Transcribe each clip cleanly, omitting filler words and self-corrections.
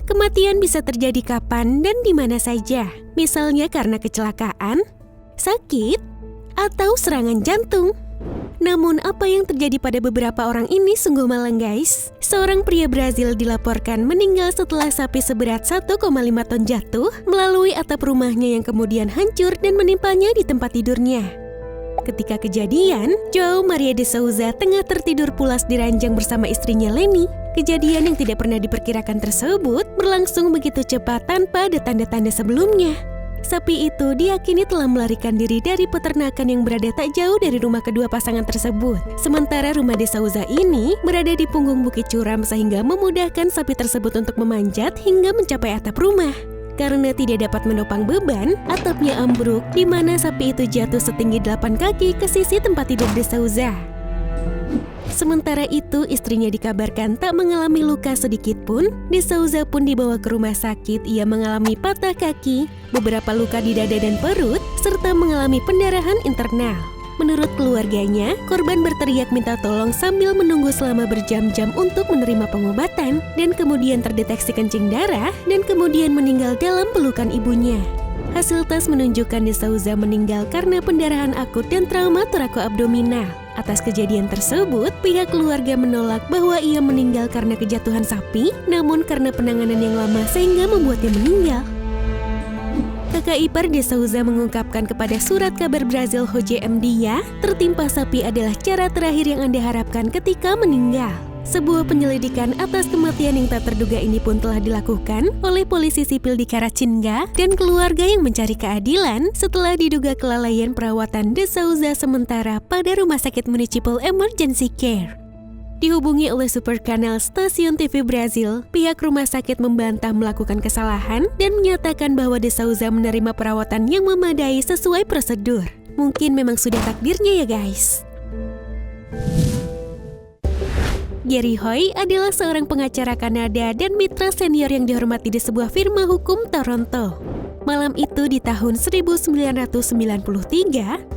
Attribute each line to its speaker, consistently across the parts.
Speaker 1: Kematian bisa terjadi kapan dan di mana saja, misalnya karena kecelakaan, sakit, atau serangan jantung. Namun apa yang terjadi pada beberapa orang ini sungguh malang guys. Seorang pria Brazil dilaporkan meninggal setelah sapi seberat 1,5 ton jatuh melalui atap rumahnya yang kemudian hancur dan menimpanya di tempat tidurnya. Ketika kejadian, João Maria de Souza tengah tertidur pulas di ranjang bersama istrinya Leni. Kejadian yang tidak pernah diperkirakan tersebut berlangsung begitu cepat tanpa ada tanda-tanda sebelumnya. Sapi itu diyakini telah melarikan diri dari peternakan yang berada tak jauh dari rumah kedua pasangan tersebut. Sementara rumah de Souza ini berada di punggung bukit curam sehingga memudahkan sapi tersebut untuk memanjat hingga mencapai atap rumah. Karena tidak dapat menopang beban, atapnya ambruk di mana sapi itu jatuh setinggi 8 kaki ke sisi tempat tidur de Souza. Sementara itu, istrinya dikabarkan tak mengalami luka sedikit pun. De Souza pun dibawa ke rumah sakit. Ia mengalami patah kaki, beberapa luka di dada dan perut, serta mengalami pendarahan internal. Menurut keluarganya, korban berteriak minta tolong sambil menunggu selama berjam-jam untuk menerima pengobatan, dan kemudian terdeteksi kencing darah, dan kemudian meninggal dalam pelukan ibunya. Hasil tes menunjukkan de Souza meninggal karena pendarahan akut dan trauma torakoabdominal. Atas kejadian tersebut, pihak keluarga menolak bahwa ia meninggal karena kejatuhan sapi, namun karena penanganan yang lama sehingga membuatnya meninggal. Kakak ipar de Souza mengungkapkan kepada surat kabar Brazil HJM dia, tertimpa sapi adalah cara terakhir yang Anda harapkan ketika meninggal. Sebuah penyelidikan atas kematian yang tak terduga ini pun telah dilakukan oleh polisi sipil di Caratinga dan keluarga yang mencari keadilan setelah diduga kelalaian perawatan de Souza sementara pada Rumah Sakit Municipal Emergency Care. Dihubungi oleh Super Canal stasiun TV Brazil, pihak rumah sakit membantah melakukan kesalahan dan menyatakan bahwa de Souza menerima perawatan yang memadai sesuai prosedur. Mungkin memang sudah takdirnya ya guys. Gary Hoy adalah seorang pengacara Kanada dan mitra senior yang dihormati di sebuah firma hukum Toronto. Malam itu di tahun 1993,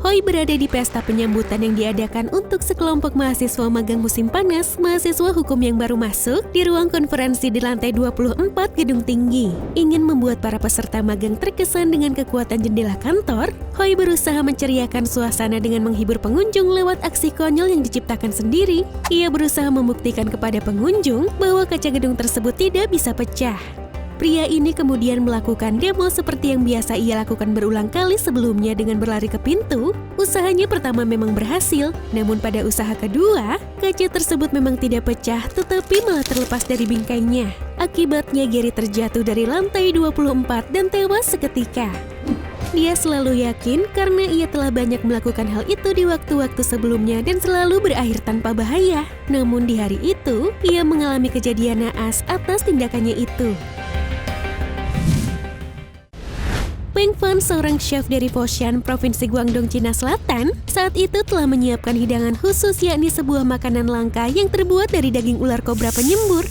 Speaker 1: Hoy berada di pesta penyambutan yang diadakan untuk sekelompok mahasiswa magang musim panas, mahasiswa hukum yang baru masuk di ruang konferensi di lantai 24 gedung tinggi. Ingin membuat para peserta magang terkesan dengan kekuatan jendela kantor, Hoy berusaha menceriakan suasana dengan menghibur pengunjung lewat aksi konyol yang diciptakan sendiri. Ia berusaha membuktikan kepada pengunjung bahwa kaca gedung tersebut tidak bisa pecah. Pria ini kemudian melakukan demo seperti yang biasa ia lakukan berulang kali sebelumnya dengan berlari ke pintu. Usahanya pertama memang berhasil, namun pada usaha kedua, kaca tersebut memang tidak pecah tetapi malah terlepas dari bingkainya. Akibatnya Gary terjatuh dari lantai 24 dan tewas seketika. Dia selalu yakin karena ia telah banyak melakukan hal itu di waktu-waktu sebelumnya dan selalu berakhir tanpa bahaya. Namun di hari itu, ia mengalami kejadian naas atas tindakannya itu. Peng Fan, seorang chef dari Foshan, Provinsi Guangdong, Cina Selatan, saat itu telah menyiapkan hidangan khusus yakni sebuah makanan langka yang terbuat dari daging ular kobra penyembur.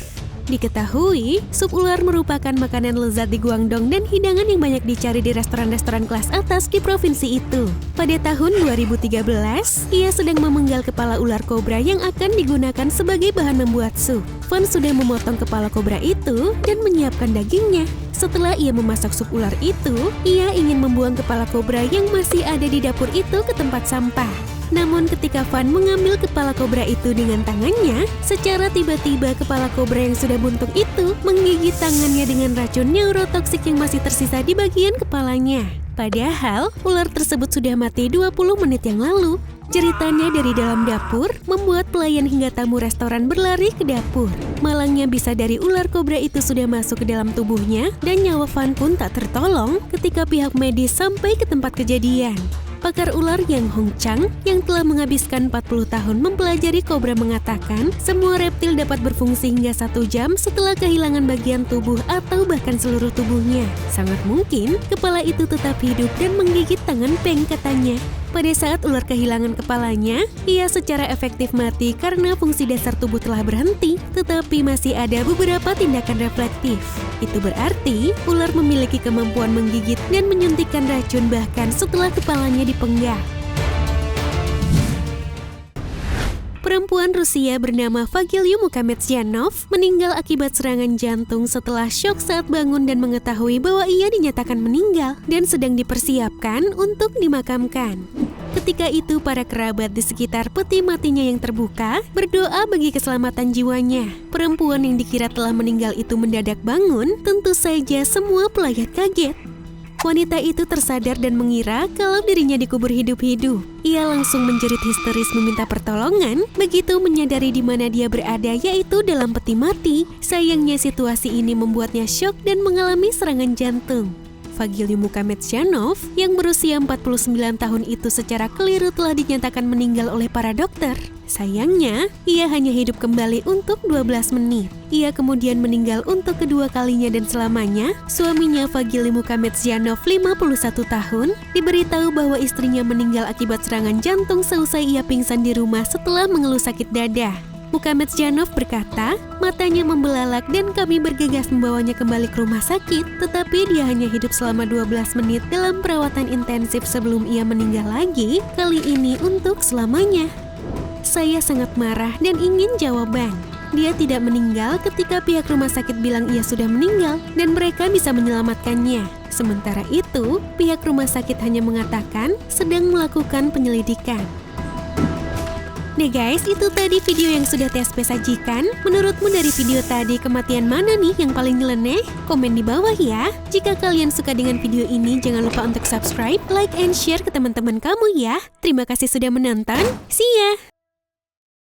Speaker 1: Diketahui, sup ular merupakan makanan lezat di Guangdong dan hidangan yang banyak dicari di restoran-restoran kelas atas di provinsi itu. Pada tahun 2013, ia sedang memenggal kepala ular kobra yang akan digunakan sebagai bahan membuat sup. Fan sudah memotong kepala kobra itu dan menyiapkan dagingnya. Setelah ia memasak sup ular itu, ia ingin membuang kepala kobra yang masih ada di dapur itu ke tempat sampah. Namun ketika Fan mengambil kepala kobra itu dengan tangannya, secara tiba-tiba kepala kobra yang sudah buntung itu menggigit tangannya dengan racun neurotoksik yang masih tersisa di bagian kepalanya. Padahal, ular tersebut sudah mati 20 menit yang lalu. Jeritannya dari dalam dapur membuat pelayan hingga tamu restoran berlari ke dapur. Malangnya bisa dari ular kobra itu sudah masuk ke dalam tubuhnya dan nyawa Fan pun tak tertolong ketika pihak medis sampai ke tempat kejadian. Pakar ular Yang Hong Chang yang telah menghabiskan 40 tahun mempelajari kobra mengatakan semua reptil dapat berfungsi hingga 1 jam setelah kehilangan bagian tubuh atau bahkan seluruh tubuhnya. Sangat mungkin kepala itu tetap hidup dan menggigit tangan Peng, katanya. Pada saat ular kehilangan kepalanya, ia secara efektif mati karena fungsi dasar tubuh telah berhenti, tetapi masih ada beberapa tindakan reflektif. Itu berarti ular memiliki kemampuan menggigit dan menyuntikkan racun bahkan setelah kepalanya dipenggal. Perempuan Rusia bernama Vagilyu Mukhamedzyanov meninggal akibat serangan jantung setelah syok saat bangun dan mengetahui bahwa ia dinyatakan meninggal dan sedang dipersiapkan untuk dimakamkan. Ketika itu para kerabat di sekitar peti matinya yang terbuka berdoa bagi keselamatan jiwanya. Perempuan yang dikira telah meninggal itu mendadak bangun, tentu saja semua pelayat kaget. Wanita itu tersadar dan mengira kalau dirinya dikubur hidup-hidup. Ia langsung menjerit histeris meminta pertolongan, begitu menyadari di mana dia berada yaitu dalam peti mati. Sayangnya situasi ini membuatnya syok dan mengalami serangan jantung. Vagilyu Mukhamedzyanov yang berusia 49 tahun itu secara keliru telah dinyatakan meninggal oleh para dokter. Sayangnya, ia hanya hidup kembali untuk 12 menit. Ia kemudian meninggal untuk kedua kalinya dan selamanya. Suaminya Vagilyu Mukhamedzyanov 51 tahun diberitahu bahwa istrinya meninggal akibat serangan jantung seusai ia pingsan di rumah setelah mengeluh sakit dada. Mukhamedzyanov berkata, matanya membelalak dan kami bergegas membawanya kembali ke rumah sakit, tetapi dia hanya hidup selama 12 menit dalam perawatan intensif sebelum ia meninggal lagi, kali ini untuk selamanya. Saya sangat marah dan ingin jawaban. Dia tidak meninggal ketika pihak rumah sakit bilang ia sudah meninggal dan mereka bisa menyelamatkannya. Sementara itu, pihak rumah sakit hanya mengatakan sedang melakukan penyelidikan. Nah guys, itu tadi video yang sudah TSP sajikan. Menurutmu dari video tadi kematian mana nih yang paling nyeleneh? Komen di bawah ya. Jika kalian suka dengan video ini, jangan lupa untuk subscribe, like, and share ke teman-teman kamu ya. Terima kasih sudah menonton. See ya!